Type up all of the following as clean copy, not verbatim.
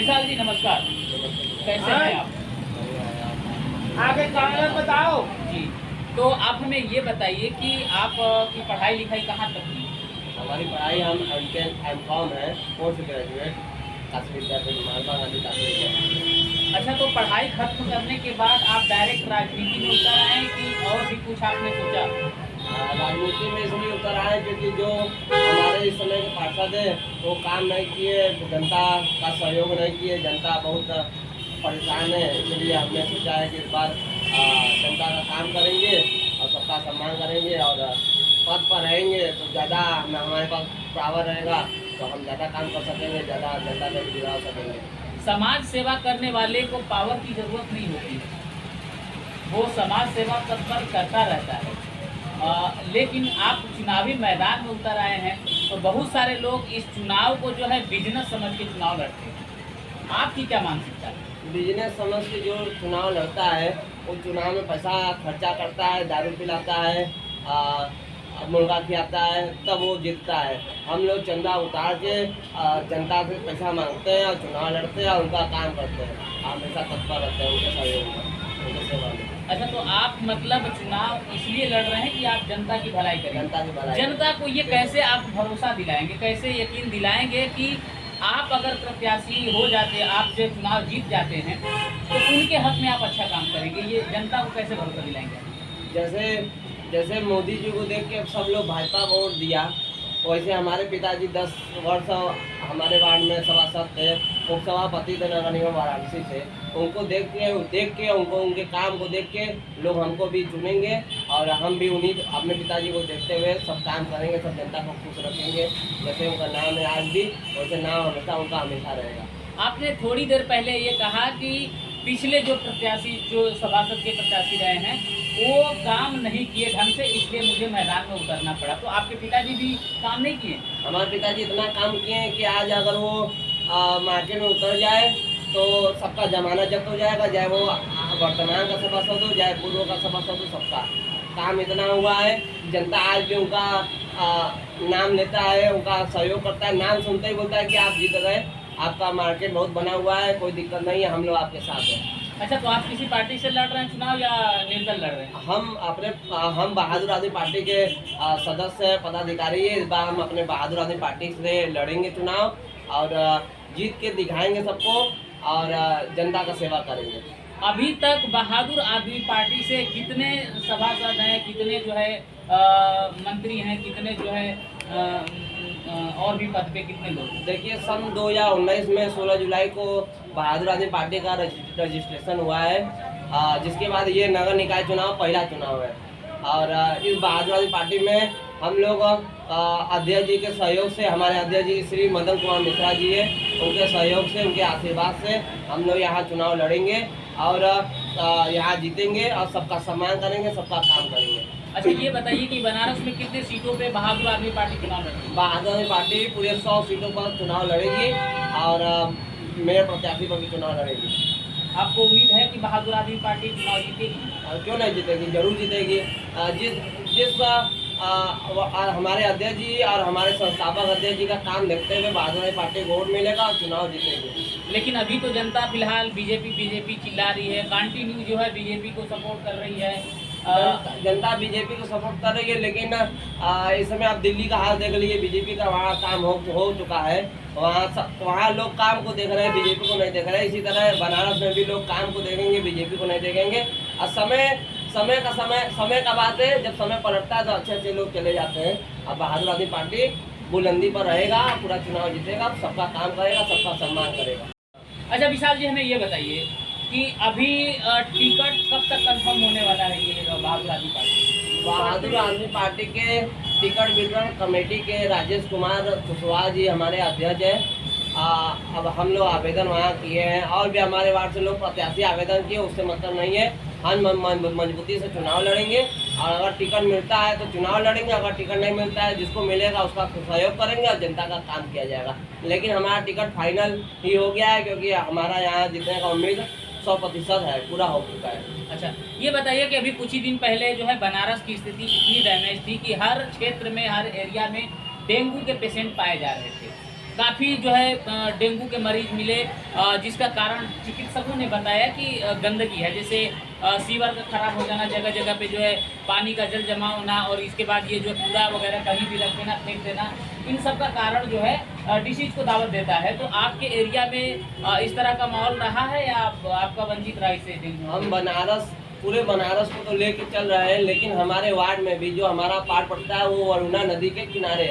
विशाल जी नमस्कार, कैसे हैं आप? आगे कागज बताओ। जी, तो आप हमें ये बताइए कि आप की पढ़ाई लिखाई कहाँ तक की? हमारी पढ़ाई हम एम.कॉम है, पोस्ट ग्रेजुएट काशी विद्यापीठ महात्मा गांधी काशी विद्यापीठ। अच्छा, तो पढ़ाई खत्म करने के बाद आप डायरेक्ट राजनीति में उतर आए कि और भी कुछ आपने सोचा? राजनीति में इसलिए उतर आए क्योंकि जो हमारे इस समय के पार्षद हैं वो काम नहीं किए, जनता का सहयोग नहीं किए, जनता बहुत परेशान है। इसलिए हमने सोचा है कि इस बार जनता का काम करेंगे और सबका सम्मान करेंगे और पद पर रहेंगे तो ज़्यादा हमारे पास पावर रहेगा तो हम ज़्यादा काम कर सकेंगे, ज़्यादा जनता से जुड़ा सकेंगे। समाज सेवा करने वाले को पावर की जरूरत नहीं होती, वो समाज सेवा तत्पर करता रहता है। लेकिन आप चुनावी मैदान में उतर आए हैं तो बहुत सारे लोग इस चुनाव को जो है बिजनेस समझ के चुनाव लड़ते हैं, आपकी क्या मानसिकता है? बिजनेस समझ के जो चुनाव लड़ता है वो चुनाव में पैसा खर्चा करता है, दारू पिलाता है, मुर्गा खिलाता है, तब वो जीतता है। हम लोग चंदा उतार के जनता से पैसा मांगते हैं और चुनाव लड़ते हैं और उनका काम करते हैं, हमेशा तत्पर रहते हैं उनके सहयोग में, उनके सेवा में। अच्छा, तो आप मतलब चुनाव इसलिए लड़ रहे हैं कि आप जनता की भलाई करें? जनता की भलाई। जनता को ये कैसे आप भरोसा दिलाएंगे, कैसे यकीन दिलाएंगे कि आप अगर प्रत्याशी हो जाते, आप जो चुनाव जीत जाते हैं तो उनके हक में आप अच्छा काम करेंगे, ये जनता को कैसे भरोसा दिलाएंगे? जैसे जैसे मोदी जी को देख के सब लोग भाजपा को वोट दिया, वैसे हमारे पिताजी 10 वर्ष हमारे वार्ड में सभासद थे, उप सभापति थे नगर निगम वाराणसी से। उनको देख के उनको उनके काम को देख के लोग हमको भी चुनेंगे और हम भी उन्हीं अपने पिताजी को देखते हुए सब काम करेंगे, सब जनता को खुश रखेंगे। जैसे उनका नाम है आज भी, वैसे नाम हमेशा उनका हमेशा रहेगा। आपने थोड़ी देर पहले ये कहा कि पिछले जो प्रत्याशी, जो सभासद के प्रत्याशी रहे हैं, वो काम नहीं किए ढंग से, इसलिए मुझे मैदान में उतरना पड़ा। तो आपके पिताजी भी काम नहीं किए? हमारे पिताजी इतना काम किए हैं कि आज अगर वो मार्केट में उतर जाए तो सबका जमाना जब्त हो जाएगा, चाहे वो वर्तमान का सभासद हो, चाहे पूर्व का सभासद हो, सबका काम इतना हुआ है। जनता आज भी उनका नाम लेता है, उनका सहयोग करता है, नाम सुनते ही बोलता है कि आप जीत गए, आपका मार्केट बहुत बना हुआ है, कोई दिक्कत नहीं है, हम लोग आपके साथ हैं। अच्छा, तो आप किसी पार्टी से लड़ रहे हैं चुनाव या निर्दल लड़ रहे हैं? हम बहादुर आदमी पार्टी के सदस्य पदाधिकारी हैं। इस बार हम अपने बहादुर आदमी पार्टी से लड़ेंगे चुनाव और जीत के दिखाएंगे सबको और जनता का सेवा करेंगे। अभी तक बहादुर आदमी पार्टी से कितने सभासद हैं, कितने जो है मंत्री हैं, कितने जो है और भी पद पे कितने लोग? देखिए, सन 2019 में 16 जुलाई को बहादुर आदमी पार्टी का रजिस्ट्रेशन हुआ है, जिसके बाद ये नगर निकाय चुनाव पहला चुनाव है और इस बहादुर आदमी पार्टी में हम लोग अध्यक्ष जी के सहयोग से, हमारे अध्यक्ष जी श्री मदन कुमार मिश्रा जी है, उनके सहयोग से, उनके आशीर्वाद से हम लोग यहाँ चुनाव लड़ेंगे और यहाँ जीतेंगे और सबका सम्मान करेंगे, सबका काम करेंगे। अच्छा, ये बताइए कि बनारस में कितने सीटों पे बहादुर आदमी पार्टी चुनाव लड़ेगी? बहादुर आदमी पार्टी पूरे 100 सीटों पर चुनाव लड़ेगी और मेरे प्रत्याशी पर भी चुनाव लड़ेगी। आपको उम्मीद है कि बहादुर आदमी पार्टी चुनाव जीतेगी? क्यों नहीं जीतेगी, जरूर जीतेगी। जिस हमारे अध्यक्ष जी और हमारे संस्थापक अध्यक्ष जी का काम देखते हुए बहादुर आदमी पार्टी को वोट मिलेगा और चुनाव जीतेगी। लेकिन अभी तो जनता फिलहाल बीजेपी चिल्ला रही है, कंटिन्यू जो है बीजेपी को सपोर्ट कर रही है। जनता बीजेपी को सपोर्ट कर रही है, लेकिन इस समय आप दिल्ली का हाल देख लीजिए, बीजेपी का वहाँ काम हो चुका है, वहाँ लोग काम को देख रहे हैं, बीजेपी को नहीं देख रहे हैं। इसी तरह बनारस में भी लोग काम को देखेंगे, बीजेपी को नहीं देखेंगे। और समय का बात है, जब समय पलटता है तो अच्छे लोग चले जाते हैं। अब बहादुर आदमी पार्टी बुलंदी पर रहेगा, पूरा चुनाव जीतेगा, सबका काम करेगा, सबका सम्मान करेगा। अच्छा विशाल जी, हमें ये बताइए कि अभी टिकट कब तक कंफर्म होने वाला है ये बहादुर आदमी पार्टी? बहादुर आदमी पार्टी के टिकट वितरण कमेटी के राजेश कुमार कुशवाहा जी हमारे अध्यक्ष हैं। अब हम लोग आवेदन वहाँ किए हैं और भी हमारे वार्ड से लोग प्रत्याशी आवेदन किए, उससे मतलब नहीं है। हम मजबूती से चुनाव लड़ेंगे और अगर टिकट मिलता है तो चुनाव लड़ेंगे, अगर टिकट नहीं मिलता है जिसको मिलेगा उसका सहयोग करेंगे और जनता का काम किया जाएगा। लेकिन हमारा टिकट फाइनल ही हो गया है क्योंकि हमारा यहाँ जीतने का उम्मीद 100% है, पूरा हो चुका है। अच्छा, ये बताइए कि अभी कुछ ही दिन पहले जो है बनारस की स्थिति इतनी डैमेज थी कि हर क्षेत्र में, हर एरिया में डेंगू के पेशेंट पाए जा रहे थे। काफ़ी जो है डेंगू के मरीज मिले, जिसका कारण चिकित्सकों ने बताया कि गंदगी है। जैसे सीवर का खराब हो जाना, जगह जगह पे जो है पानी का जल जमा होना, और इसके बाद ये जो कूड़ा वगैरह कहीं भी रख देना, फेंक देना, इन सब का कारण जो है डिसीज को दावत देता है। तो आपके एरिया में इस तरह का माहौल रहा है या आपका वंचित रहा इससे डेंगू? हम पूरे बनारस को तो लेके चल रहे हैं, लेकिन हमारे वार्ड में भी जो हमारा पार्ट पड़ता है वो वरुणा नदी के किनारे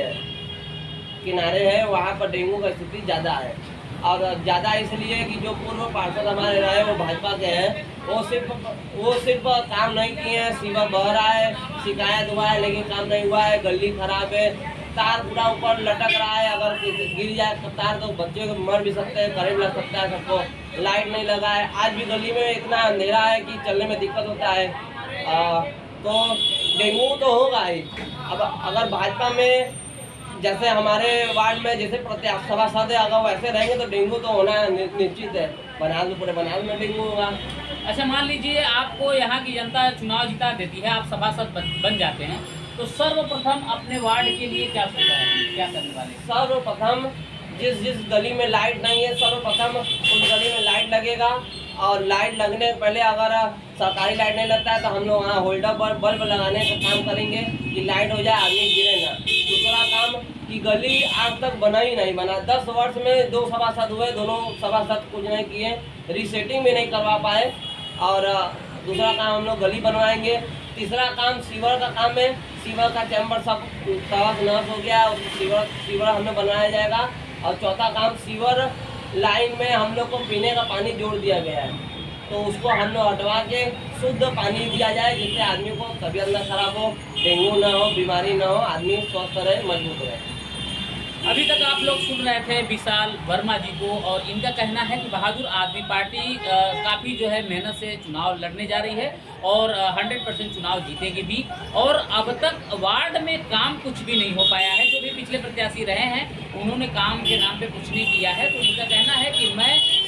है, वहाँ पर डेंगू का स्थिति ज़्यादा है। और ज़्यादा इसलिए कि जो पूर्व पार्षद हमारे रहे वो भाजपा के हैं, वो सिर्फ काम नहीं किए हैं। सीवर बह रहा है, शिकायत हुआ है लेकिन काम नहीं हुआ है, गली खराब है, तार पूरा ऊपर लटक रहा है, अगर गिर जाए तो तार तो बच्चे को मर भी सकते हैं, करंट लग सकता है सबको। लाइट नहीं लगा है, आज भी गली में इतना अंधेरा है कि चलने में दिक्कत होता है। तो डेंगू तो होगा ही। अब अगर भाजपा में जैसे हमारे वार्ड में जैसे प्रत्याशी सभासद है, अगर वैसे रहेंगे तो डेंगू तो होना निश्चित है। बनारस में, पूरे बनारस में डेंगू होगा। अच्छा, मान लीजिए आपको यहाँ की जनता चुनाव जिता देती है, आप सभासद बन जाते हैं, तो सर्वप्रथम अपने वार्ड के लिए क्या सोचा है, क्या करने वाले? सर्वप्रथम जिस गली में लाइट नहीं है, सर्वप्रथम उस गली में लाइट लगेगा। और लाइट लगने से पहले अगर सरकारी लाइट नहीं लगता है तो हम लोग वहाँ होल्डर बल्ब लगाने का काम करेंगे कि लाइट हो जाए, आदमी गिरे ना। दूसरा काम कि गली आज तक बना ही नहीं बना, 10 वर्ष में 2 सभासद हुए, दोनों सभासद कुछ नहीं किए, रीसेटिंग भी नहीं करवा पाए। और दूसरा काम हम लोग गली बनवाएंगे। तीसरा काम सीवर का काम है, सीवर का चैम्बर सब नर्स हो गया, सीवर हमें बनाया जाएगा। और चौथा काम, सीवर लाइन में हम लोग को पीने का पानी जोड़ दिया गया है, तो उसको हम लोग हटवा के शुद्ध पानी दिया जाए, जिससे आदमी को तबीयत ना खराब हो, डेंगू ना हो, बीमारी ना हो, आदमी स्वस्थ रहे, मजबूत रहे। अभी तक आप लोग सुन रहे थे विशाल वर्मा जी को, और इनका कहना है कि बहादुर आदमी पार्टी काफ़ी जो है मेहनत से चुनाव लड़ने जा रही है और 100% चुनाव जीतेगी भी। और अब तक वार्ड में काम कुछ भी नहीं हो पाया है। जो भी पिछले प्रत्याशी रहे हैं उन्होंने काम के नाम पे कुछ नहीं किया है। तो इनका कहना है कि मैं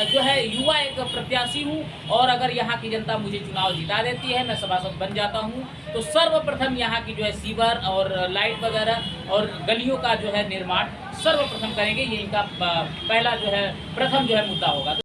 जो है युवा एक प्रत्याशी हूँ, और अगर यहाँ की जनता मुझे चुनाव जिता देती है, मैं सभासद बन जाता हूँ, तो सर्वप्रथम यहाँ की जो है सीवर और लाइट वगैरह और गलियों का जो है निर्माण सर्वप्रथम करेंगे। ये इनका पहला जो है प्रथम जो है मुद्दा होगा।